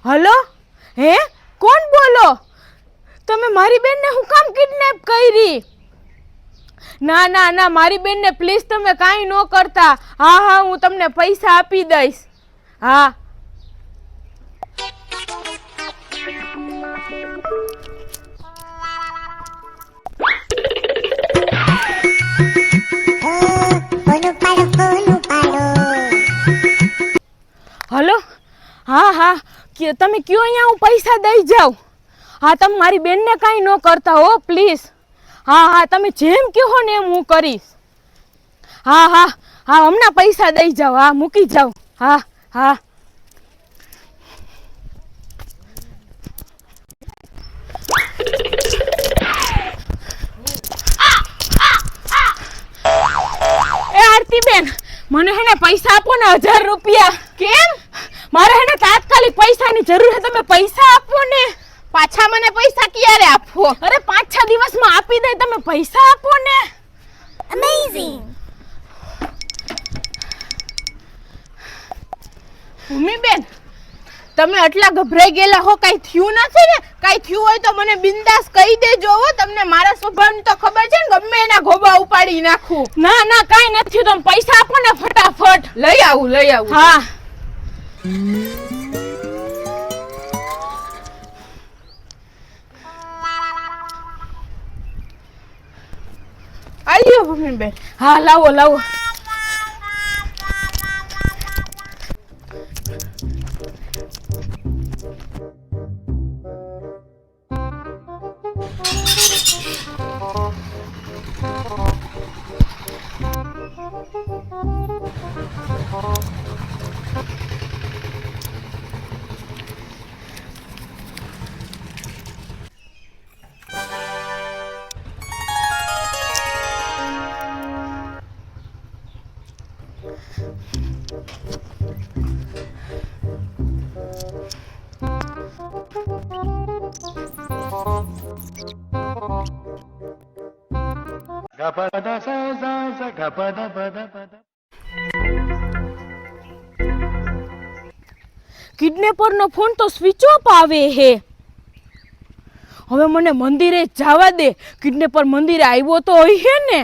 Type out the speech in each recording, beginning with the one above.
Hello, હે કોણ બોલો? તમે મારી બેનને હું કામ કિડનેપ કરી? ના ના ના, મારી બેનને પ્લીઝ તમે કાંઈ ન કરતા. હા હા, હું તમને પૈસા આપી દઈશ. હા. હલો, હા હા, તમે કયો અહીંયા હું પૈસા દઈ જાઉં. હા, તમે મારી બેનને કાંઈ ન કરતા હો પ્લીઝ. હા હા, તમે જેમ કહો ને એમ હું કરીશ. હા હા હા, હમણાં પૈસા દઈ જાઓ. હા, મૂકી જાઓ. હા હા. એ આરતીબેન, મને હેને પૈસા આપો ને, 1000 રૂપિયા. કેમ? મારે હેને તાત્કાલિક પૈસાની જરૂર છે. તમે પૈસા આપો ને. પાછા મને પૈસા ક્યારે આપવો? અરે 5-6 દિવસમાં આપી દે. તમે પૈસા આપો ને. અમેઝિંગ. ભૂમિબેન, તમે આટલા ગભરાઈ ગયેલા હો, કાઈ થયું નથી ને? કાઈ થયું હોય તો મને બિંદાસ કહી દેજો હો. તમને મારા સ્વભાવની તો ખબર છે ને, ગમે એના ગોબા ઉપાડી નાખું. ના ના, કાઈ નથી. તમે પૈસા આપો ને ફટાફટ. લઈ આવું. હા. આલ્યો ભૂમિબેન. હા, લાવો. કિડનેપરનો ફોન તો સ્વિચ ઓફ આવે હે. હવે મને મંદિરે જવા દે. કિડનેપર મંદિરે આવ્યો તો હોય હે ને.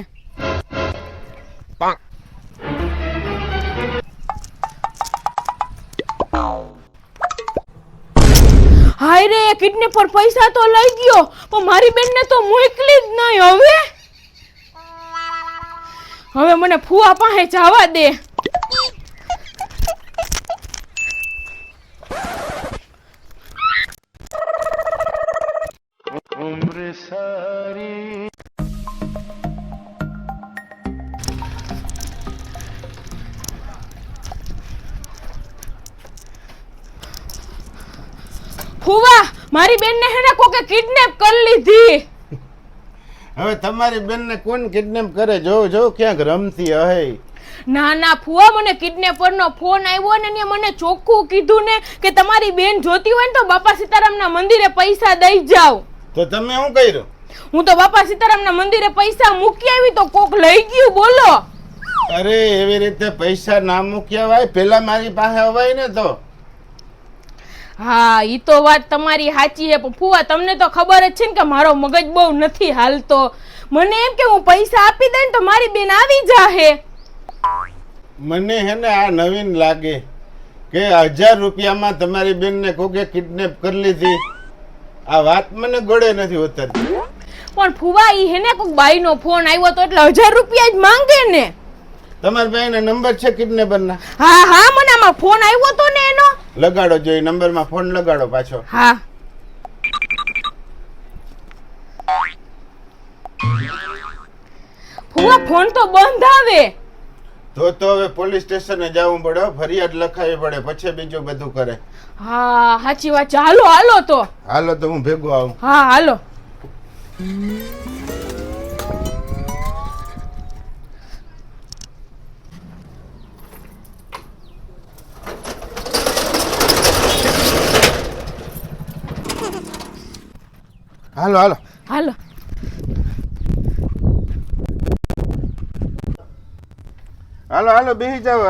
હાય રે, કિડનેપર પૈસા તો લઈ ગયો, પણ મારી બેનને તો મોકલી જ નહીં. હવે મને ફુવા પાસે જવા દે. ફુવા, મારી બેનને હેને કોકે કિડનેપ કરી લીધી. હવે તમારી બેનને કોણ કિડનેપ કરે? જો ક્યાંક રમતી હે. ના ના ફુવા, મને કિડનેપરનો ફોન આવ્યો ને મને ચોખ્ખું કીધું ને કે તમારી બેન જોતી હોય ને તો બાપા સીતારામના મંદિરે પૈસા દઈ જાવ. તો તમે શું કર્યું? હું તો બાપા સીતારામના મંદિરે પૈસા મૂકી આવી તો કોક લઈ ગયું. બોલો. અરે એવી રીતે પૈસા ના મૂક્યા હોય, પેલા મારી પાસે અવાય ને તો. હા, ઈ તો વાત તમારી સાચી છે, પણ ફુવા તમને તો ખબર જ છે ને કે મારો મગજ બહુ નથી હાલતો. મને એમ કે હું પૈસા આપી દઈ ને તો મારી બેન આવી જાહે. મને હે ને આ નવીન લાગે કે 1000 રૂપિયામાં તમારી બેનને કોકે કિડનેપ કરી લીધી. આ વાત મને ગળે નથી ઉતરતી. પણ ફુવા, ઈ હેને કોક બાઈનો ફોન આવ્યો તો એટલે 1000 રૂપિયા જ માંગે ને. તમારા ભાઈના નંબર છે કિડનેપરના? હા હા, મને આમાં ફોન આવ્યો તો ને એનો. લગાડો, જો એ નંબરમાં ફોન લગાડો પાછો. હા. ફુવા, ફોન તો બંધ આવે. તો હવે પોલીસ સ્ટેશને જવું પડે, ફરિયાદ લખાવી પડે, પછી બીજું બધું કરે. હા, સાચી વાત છે. હાલો તો. હાલો તો હું ભેગો આવું. હા, હાલો. હાલો. હાલો બેસી જાઓ.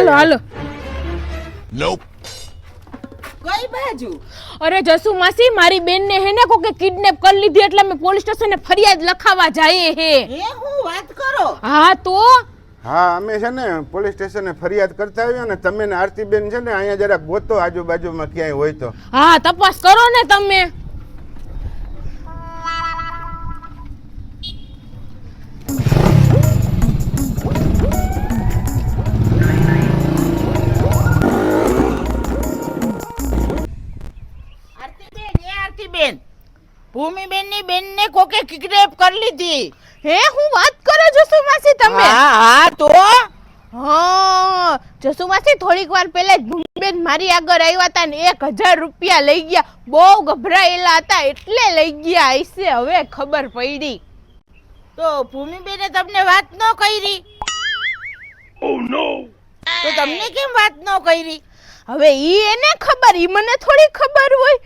હાલો. Nope. કઈ બાજુ? અરે જસુ માસી, મારી બેનને હે ને કોકે કિડનેપ કરી લીધી એટલે અમે પોલીસ સ્ટેશને ફરિયાદ લખાવા જઈએ હે. એ હું વાત કરો? હા તો હા, અમે છે ને પોલીસ સ્ટેશને ફરિયાદ કરતા આવ્યા ને તમે ને આરતીબેન છે ને અહીંયા જરા ગોતો આજુબાજુમાં ક્યાંય હોય તો. હા, તપાસ કરો ને તમે. આરતીબેન, ભૂમિબેન ની બેન ને કોકે કિડનેપ કરી લીધી. હે, હું વાત કરો જસુ માસી તમે? હા તો હા, જસુ માસી થોડીક વાર પહેલા જ ભૂમિબેન મારી આગળ આવ્યા હતા ને 1000 રૂપિયા લઈ ગયા. બહુ ગભરાયેલા હતા એટલે લઈ ગયા હશે. હવે ખબર પડી. તો ભૂમિબેને તમને વાત ન કરી? ઓ નો. તો તમને કેમ વાત ન કરી? હવે ઈ એને ખબર, ઈ મને થોડી ખબર હોય.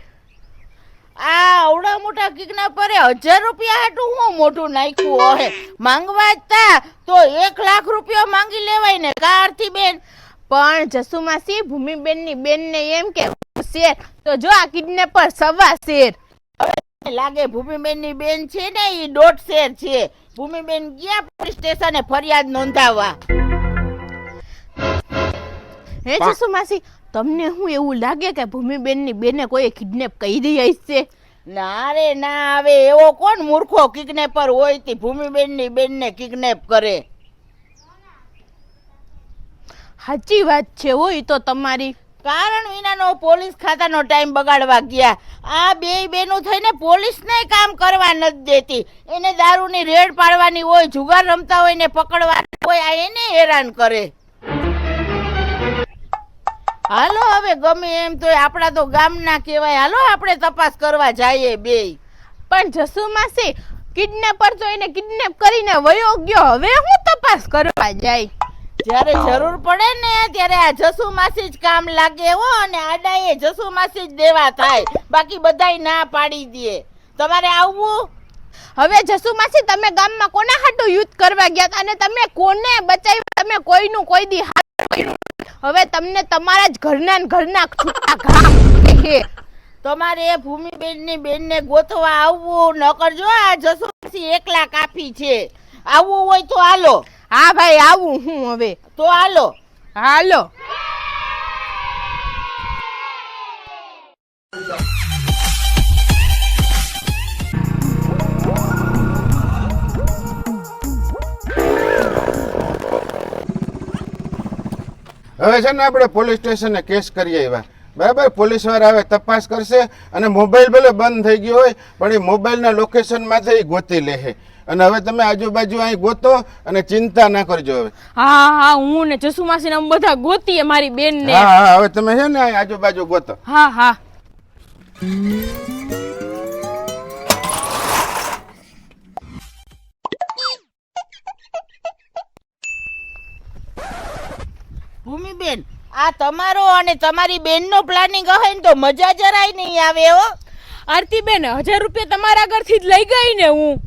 આ આવડા મોટા કિડનેપરે 1000 રૂપિયા હાટું હું મોટું નાખ્યું હે. માંગવા તા તો 1 લાખ રૂપિયા માંગી લેવાય ને આરતીબેન. પણ જસુ માસી, ભૂમિબેન ની બેન ને એમ કે શેર, તો જો આ કિડનેપર સવા શેર. લાગે ભૂમિબેન ની બેન છે ને ઈ 1.5 શેર છે. ભૂમિબેન ગયા પોલીસ સ્ટેશને ફરિયાદ નોંધાવવા. હે જસુ માસી, તમને હું એવું લાગે કે ભૂમિબેન ની બેને કોઈ કિડનેપ કરી હશે? ના રે ના, આવે એવો કોણ મૂર્ખો કિડનેપર હોય તે ભૂમિબેન ની બેન ને કિડનેપ કરે? સાચી વાત છે હોય તો તમારી. કારણ વિનાનો પોલીસ ખાતાનો ટાઈમ બગાડવા ગયા. આ બે બેનો થઈને પોલીસને કામ કરવા નથી દેતી. એને દારૂની રેડ પાડવાની હોય, જુગાર રમતા હોય ને પકડવાની હોય, આ એને હેરાન કરે. હાલો હવે ગમે એમ તો આપણા તો ગામના કહેવાય. હાલો આપણે તપાસ કરવા જઈએ બે. પણ જસુ માસી, કિડનેપર તો એને કિડનેપ કરીને વયો ગયો. હવે હું તપાસ કરવા જાય? જ્યારે જરૂર પડે ને ત્યારે આ જસુ માસી જ કામ લાગે હો. અને આડાએ જસુ માસી જ દેવા થાય, બાકી બધાય ના પાડી દે. તમારે આવવું? હવે જસુ માસી, તમે ગામમાં કોના હાટુ યુદ્ધ કરવા ગયા હતા અને તમે કોને બચાવ્યા? તમે કોઈનું કોઈ દી હાથ કર્યું? હવે તમને તમારા જ ઘરના છૂટા ઘા છે. તમારે ભૂમિબેન ની બેન ને ગોતવા આવવું. ન કરજો, આ જસુ માસી એકલા કાફી છે. આવવું હોય તો હાલો. હા ભાઈ, આવું હું હવે. તો હાલો. હાલો. હવે છે ને આપણે પોલીસ સ્ટેશને કેસ કરી આવ્યા બરાબર. પોલીસ વાળા હવે તપાસ કરશે અને મોબાઈલ ભલે બંધ થઈ ગયો હોય પણ એ મોબાઈલના લોકેશનમાંથી ગોતી લેશે. અને હવે તમે આજુબાજુ અહીં ગોતો અને ચિંતા ના કરજો હવે. હા હા, હું ને જસુ માસી ને બધા ગોતીએ મારી બેન ને. હા હા, હવે તમે છે ને અહીં આજુબાજુ ગોતો. હા હા. ભૂમિબેન, આ તમારો અને તમારી બેનનો પ્લાનિંગ હશે ને તો મજા જરાય નહીં આવે હો. આરતીબેન, 1000 રૂપિયા તમારા આગળથી જ લઈ ગઈ ને હું.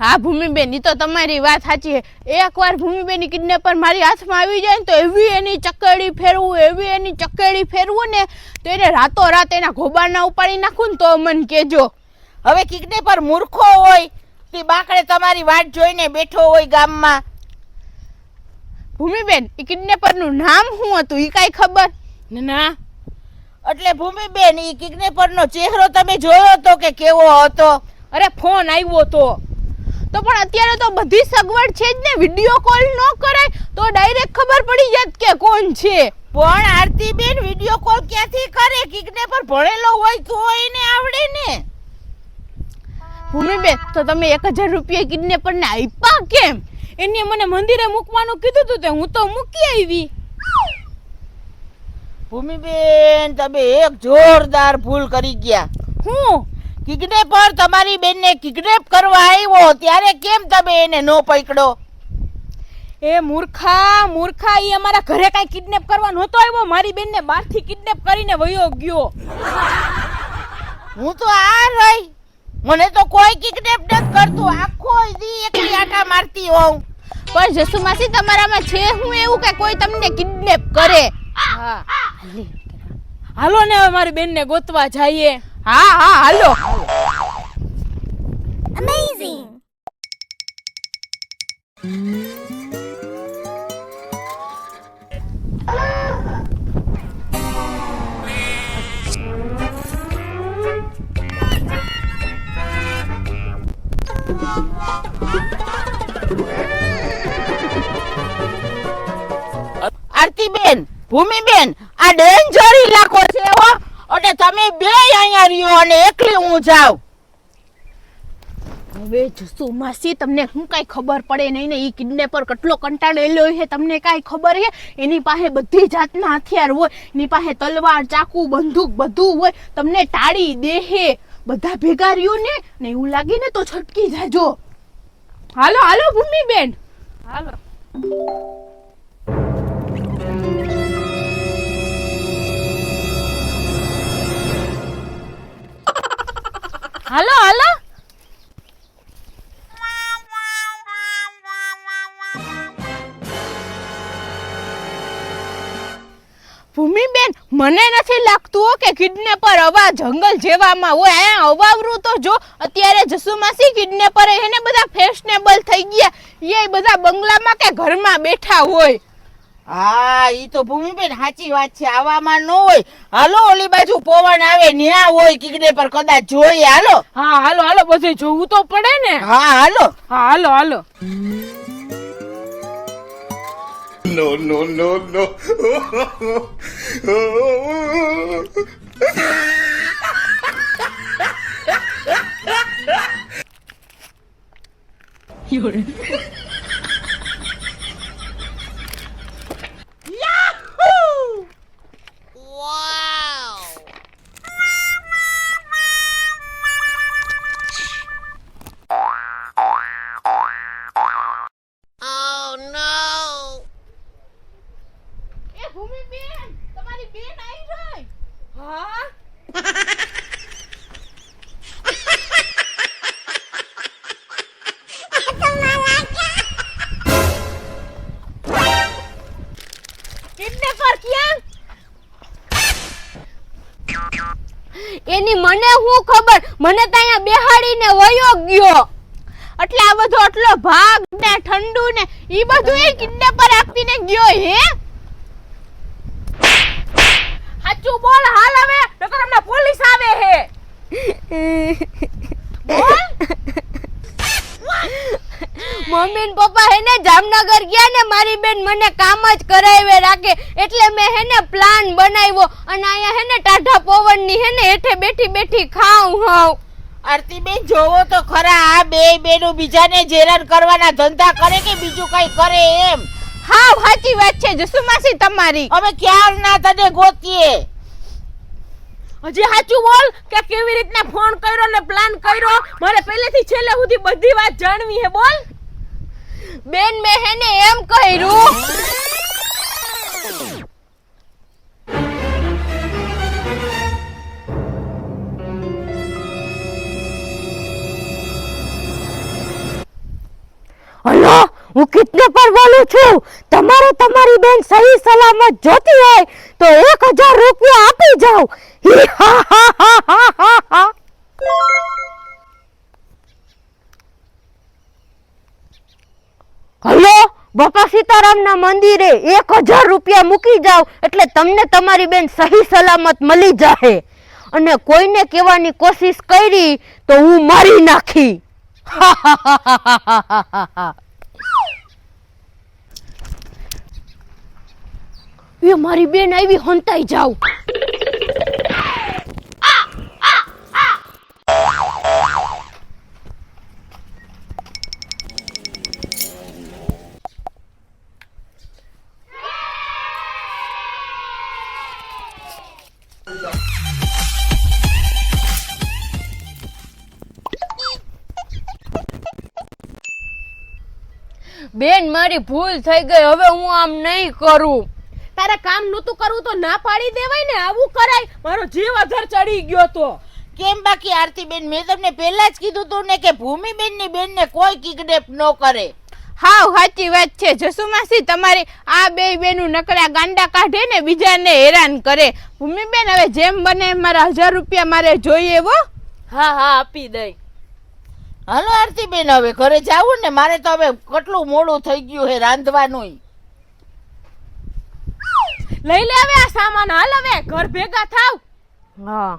હા ભૂમિબેન, ઈ તો તમારી વાત સાચી છે. એકવાર ભૂમિબેન કિડનેપર મારી હાથમાં આવી જાય ને તો એવી એની ચકેડી ફેરવું ને તો એને રાતો રાત એના ઘોબાના ઉપાડી નાખું ને તો મને કેજો. હવે કિડનેપર મૂર્ખો હોય તે બાકડે તમારી વાટ જોઈને બેઠો હોય ગામમાં. ભૂમિબેન, ઈ કિડનેપર નું નામ શું હતું ઈ કાઈ ખબર? ના. એટલે ભૂમિબેન, ઈ કિડનેપર નો ચહેરો તમે જોયો તો કે કેવો હતો? અરે ફોન આવ્યો તો પણ અત્યારે તો બધી સગવડ છે જ ને. વિડિયો કોલ ન કરાય તો ડાયરેક્ટ ખબર પડી જાત કે કોણ છે. પણ આરતીબેન, વિડિયો કોલ ક્યાંથી કરે? કિડનેપર ભણેલો હોય તો એને આવડે ને. ભૂમિબેન, તો તમે 1000 રૂપિયા કિડનેપર ને આપ્યા કેમ? એને મને મંદિરે મૂકવાનું કીધું તું તે હું તો મૂકી આવી. ભૂમિબેન, તમે એક જોરદાર ભૂલ કરી ગયા. હું? કિડનેપર તમારી બેનને કિડનેપ કરવા આવ્યો ત્યારે કેમ તમે એને નો પકડો? એ મૂર્ખા, ઈ અમારા ઘરે કાઈ કિડનેપ કરવા નહોતો આવ્યો. મારી બેનને બહારથી કિડનેપ કરીને વયો ગયો. હું તો આ રહી, મને તો કોઈ કિડનેપ નથી કરતું. આખો દી એકલી આટા મારતી હોઉં. પણ જસુ માસી, તમારામાં છે હું એવું કે કોઈ તમને કિડનેપ કરે? હા હાલો ને હવે મારી બેનને ગોતવા જઈએ. હા હા હાલો. આરતીબેન, ભૂમિબેન, આ ડેન્જર ઇલાકો છે હો. એટલે તમે બે અહીંયા રહ્યો અને એકલી હું જાઉં. હવે જસુ માસી તમને હું કાઈ ખબર પડે નહીં ને ઈ કિડનેપર કેટલો કંટાળેલો છે તમને કાઈ ખબર છે? એની પાસે બધી જાતના હથિયાર હોય, એની પાસે તલવાર, ચાકુ, બંદૂક બધું હોય. તમને ટાળી દેહે બધા ભેગા રહ્યો ને એવું લાગે ને તો છટકી જાજો. હાલો હાલો ભૂમિબેન હાલો. હાલો હાલો. ભૂમિબેન મને નથી લાગતું હો કે કિડનેપર આવા જંગલ જેવામાં હોય. અહીંયા અવાવરું તો જો અત્યારે જસુમાસી કિડનેપર એને બધા ફેશનેબલ થઈ ગયા. એ બધા બંગલામાં કે ઘરમાં બેઠા હોય. હા, ઈ તો ભૂમિબેન સાચી વાત છે. આવામાં ન હોય. હાલો ઓલી બાજુ પવન આવે ન્યા હોય કિડનેપર કદાચ જોઈએ. હાલો. હા હાલો હાલો બધું જોવું તો પડે ને. હા હાલો. હા હાલો હાલો. No, no, no, no. એ ભૂમિબેન તમારી બેન આવી રહી. હા કિડનેપર ક્યાં? એની મને શું ખબર, મને તો અહીંયા બેહાડીને વયો ગયો. એટલે આ બધો આટલો ભાગ ને ઠંડુ ને ઈ બધું એ કિડનેપર આપીને ગયો હે. સાચું બોલ હાલ હવે નકર હમણાં પોલીસ આવે હે. બોલ. મમ્મી ને પપ્પા હેને જામનગર ગયા ને મારી બેન મને કામ જ કરાવે રાખે એટલે મેં હેને પ્લાન બનાવ્યો અને અહીંયા હેને ટાઢા પવન ની હેને હેઠે બેઠી બેઠી ખાઉં હાઉ. આરતીબેન જોવો તો ખરા આ બે બેનો બીજાને જેરાન કરવાના ધંધા કરે કે બીજું કઈ કરે એમ. હા સાચી વાત છે જસુમાસી તમારી. અમે ક્યાં ના તને ગોતીએ. હજી સાચું બોલ કે કેવી રીતના ફોન કર્યો ને પ્લાન કર્યો. મારે પહેલેથી છેલ્લે સુધી બધી વાત જાણવી હે. બોલ. બેન મેં હેને એમ કર્યું. હલો હું કિડનેપર બોલું છું. તમારે તમારી બેન સહી સલામત જોતી હોય તો 1000 રૂપિયા આપી જાઓ. હી હા હા હા હા હા હા. હલો બાપા સીતારામના મંદિરે 1000 રૂપિયા મૂકી જાઓ એટલે તમને તમારી બેન સહી સલામત મળી જાહે. અને કોઈને કહેવાની કોશિશ કરી તો હું મારી નાખી. એ મારી બેન આવી હંતાઈ જાવ. બેન મારી ભૂલ થઈ ગઈ. હવે હું આમ નહીં કરું. તારે કામ નહોતું કરવું તો ના પાડી દેવાય ને. આવું કરાય. મારો જીવ અધર ચડી ગયો તો. કેમ બાકી આરતીબેન મેં તમને પહેલા જ કીધું તું ને કે ભૂમિબેન ની બેન ને કોઈ કિડનેપ ન કરે. હાવ સાચી વાત છે જસુમાસી તમારી. આ બે બેનું નકરા ગાંડા કાઢે ને બીજાને હેરાન કરે. ભૂમિબેન હવે જેમ બને એમ મારા 1000 રૂપિયા મારે જોઈએ હો. હા હા આપી દઈ. હાલો આરતીબેન હવે ઘરે જાવું ને, મારે તો હવે કેટલું મોડું થઈ ગયું હે રાંધવાનું. લઈ લે હવે આ સામાન, હાલ હવે ઘર ભેગા થાવ. હા.